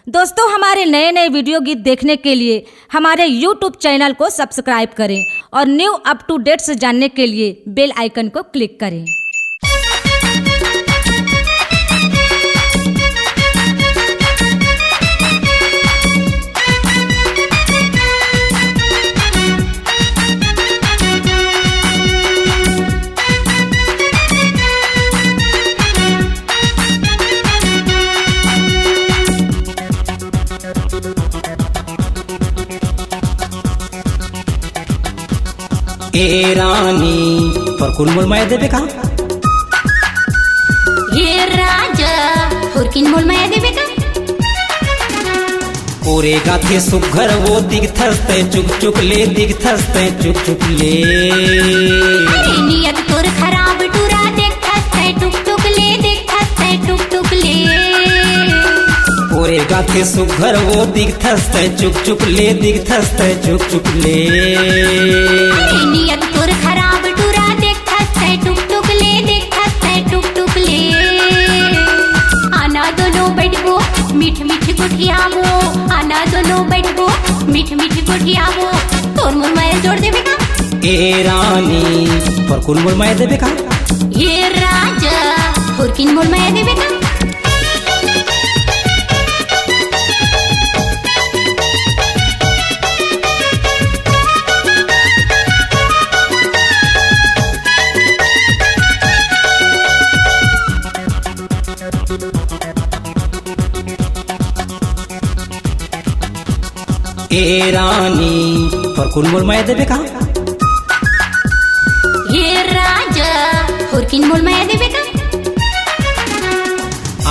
दोस्तों, हमारे नए नए वीडियो गीत देखने के लिए हमारे YouTube चैनल को सब्सक्राइब करें और न्यू अप टू डेट्स जानने के लिए बेल आइकन को क्लिक करें। ए रानी फरकुल मोल माया देवे का ये राजा फरकिन मोल माया देवे का ओरे गाथे सुघर वो दिगथस्ते चुक चुक ले दिगथस्ते चुक चुक ले अरे नियत तोर खराब टूरा देखथस्ते टुक टुक ले देखथस्ते टुक टुक ले ओरे गाथे सुघर वो दिगथस्ते चुक चुक ले दिगथस्ते चुक चुक ले नियत तोर खराब टूरा देखथस्ते टुक टुक ले देखथस्ते टुक टुक ले आना दोनों बैठबो मीठ मीठ गुठियाबो आना दोनों बैठबो मीठ मीठ गुठियाबो तोर मोर माया जोड़ देवे का ए रानी फरकुल मोल माया देवे का ये राजा फरकिन मोल माया देवे का ए रानी फरकुल मोल माया देवे का ये राजा फरकिन मोल माया देवे का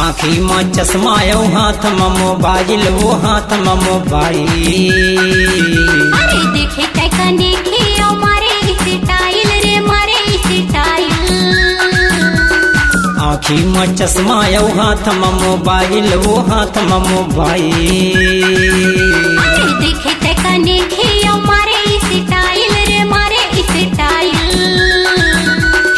आँखी में चश्मा यो हाथ में मोबाइल वो हाथ में मोबाइल अरे देखे कैसा देखे ओ मारे स्टाइल रे मारे स्टाइल आँखी में चश्मा यो हाथ में मोबाइल वो हाथ में मोबाइल अरे देखे कैसा देखे ओ मारे स्टाइल रे मारे स्टाइल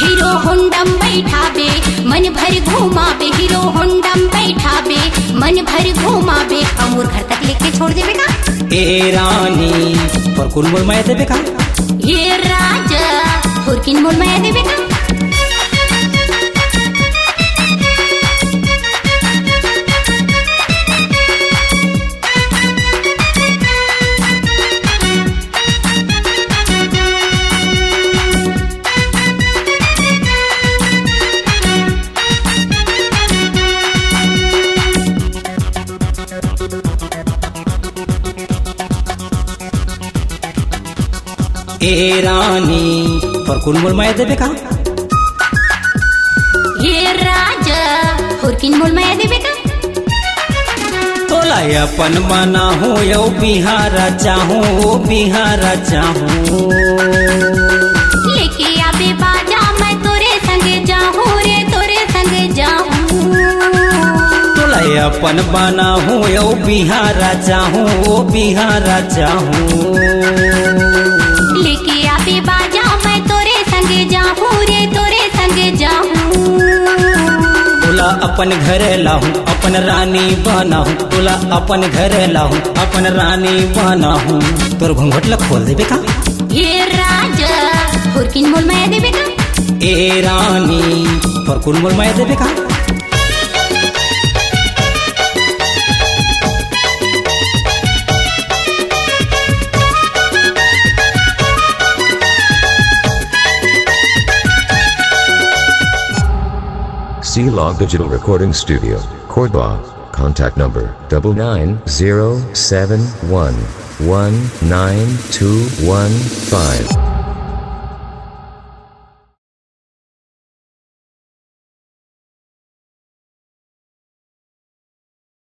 हीरो होंडा बैठाबे मन भर घुमाबे हीरो होंडा बैठाबे मन भर घुमाबे अमूर घर तक लेके छोड़ देवे का ए रानी फरकुल मोल माया देवे का ये राजा फरकिन मोल माया देवे का ए रानी फरकुल मोल माया देवे का ये राजा फरकिन मोल माया देवे का तोला अपन बना हो यो बिहारा चाहूँ वो बिहारा चाहूँ लेके आबे बाजा मैं तोरे संगे जाहूँ रे तोरे संगे जाहूँ तोला अपन बना हो यो बिहारा चाहूँ वो बिहारा चाहूँ लेके आबे बाजा मैं तोरे संगे जाहूँ रे तोरे संगे जाहूँ तोला अपन घर लाहूँ अपन रानी बनाहूँ तोला अपन घर लाहूँ अपन रानी बनाहूँ तोर घूंघट ला खोल देवे का ये राजा फरकिन मोल माया देवे का ए रानी फरकुल मोल माया देवे का C-Log Digital Recording Studio, Cordoba. Contact number 99071192115.